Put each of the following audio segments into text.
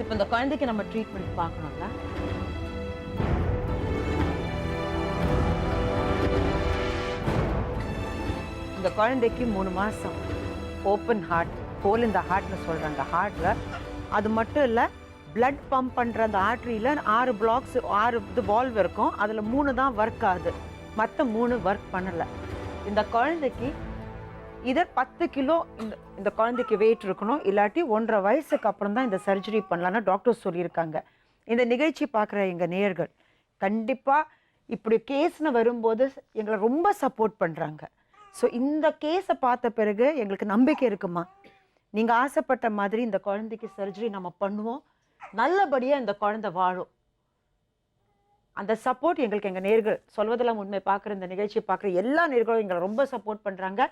இப்போ இந்த குழந்தைக்கு நம்ம ட்ரீட்மெண்ட் பார்க்கணும்ல. இந்த குழந்தைக்கு 3 மாசம் ஓப்பன் ஹார்ட், ஹோல் இந்த ஹார்ட்னு சொல்றாங்க. ஹார்ட்ல அது மட்டும் இல்லை, பிளட் பம்ப் பண்ணுற அந்த ஆர்ட்ரியில் 6 பிளாக்ஸ் 6 இது வால்வ் இருக்கும். அதில் 3 தான் ஒர்க் ஆகுது, மற்ற 3 ஒர்க் பண்ணலை. இந்த குழந்தைக்கு இதை 10 கிலோ இந்த குழந்தைக்கு வெயிட் இருக்கணும், இல்லாட்டி 1.5 வயசுக்கு அப்புறம் தான் இந்த சர்ஜரி பண்ணலான்னு டாக்டர் சொல்லியிருக்காங்க. இந்த நிகழ்ச்சி பார்க்குற எங்கள் நேயர்கள் கண்டிப்பாக இப்படி கேஸ்னு வரும்போது எங்களை ரொம்ப சப்போர்ட் பண்ணுறாங்க. ஸோ இந்த கேஸை பார்த்த பிறகு எங்களுக்கு நம்பிக்கை இருக்குமா, நீங்கள் ஆசைப்பட்ட மாதிரி இந்த குழந்தைக்கு சர்ஜரி நம்ம பண்ணுவோம், நல்லபடியாக இந்த குழந்தை வாழும். அந்த சப்போர்ட் எங்களுக்கு எங்கள் நேயர்கள் சொல்வதெல்லாம் உண்மை பார்க்குற இந்த நிகழ்ச்சியை பார்க்குற எல்லா நேயர்களும் எங்களை ரொம்ப சப்போர்ட் பண்ணுறாங்க.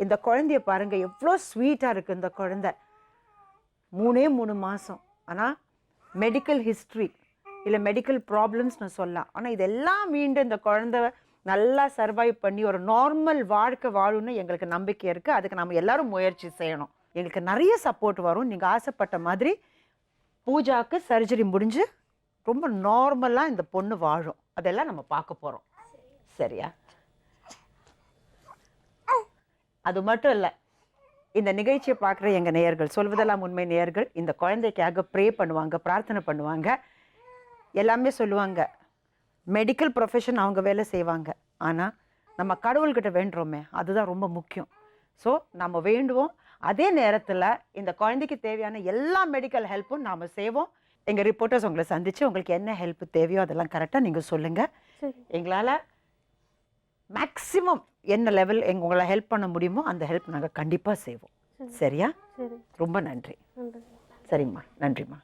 இந்த குழந்தைய பாருங்க, எவ்வளோ ஸ்வீட்டாக இருக்குது இந்த குழந்தை. 3 மாதம், ஆனால் மெடிக்கல் ஹிஸ்ட்ரி இல்லை மெடிக்கல் ப்ராப்ளம்ஸ்னு சொல்லலாம். ஆனால் இதெல்லாம் மீண்டும் இந்த குழந்தை நல்லா சர்வைவ் பண்ணி ஒரு நார்மல் வாழ்க்கை வாழும்னு எங்களுக்கு நம்பிக்கை இருக்குது. அதுக்கு நம்ம எல்லாரும் முயற்சி செய்யணும். எங்களுக்கு நிறைய சப்போர்ட் வரும். நீங்கள் ஆசைப்பட்ட மாதிரி பூஜாவுக்கு சர்ஜரி முடிஞ்சு ரொம்ப நார்மலாக இந்த பொண்ணு வாழும். அதெல்லாம் நம்ம பார்க்க போகிறோம். சரியா? அது மட்டும் இல்லை, இந்த நிகழ்ச்சியை பார்க்குற எங்கள் நேயர்கள் சொல்வதெல்லாம் உண்மை நேயர்கள் இந்த குழந்தைக்காக ப்ரே பண்ணுவாங்க, பிரார்த்தனை பண்ணுவாங்க, எல்லாமே சொல்லுவாங்க. மெடிக்கல் ப்ரொஃபஷன் அவங்க வேலை செய்வாங்க, ஆனால் நம்ம கடவுள்கிட்ட வேண்டுறோமே அதுதான் ரொம்ப முக்கியம். ஸோ நம்ம வேண்டுவோம், அதே நேரத்தில் இந்த குழந்தைக்கு தேவையான எல்லா மெடிக்கல் ஹெல்ப்பும் நாம் செய்வோம். எங்கள் ரிப்போர்ட்டர்ஸ் உங்களை சந்தித்து உங்களுக்கு என்ன ஹெல்ப் தேவையோ அதெல்லாம் கரெக்டாக நீங்கள் சொல்லுங்கள். எங்களால் மேக்ஸிமம் என்ன லெவல் உங்களை ஹெல்ப் பண்ண முடியுமோ அந்த ஹெல்ப் நாங்கள் கண்டிப்பாக செய்வோம். சரியா? ரொம்ப நன்றி. சரிம்மா, நன்றிம்மா.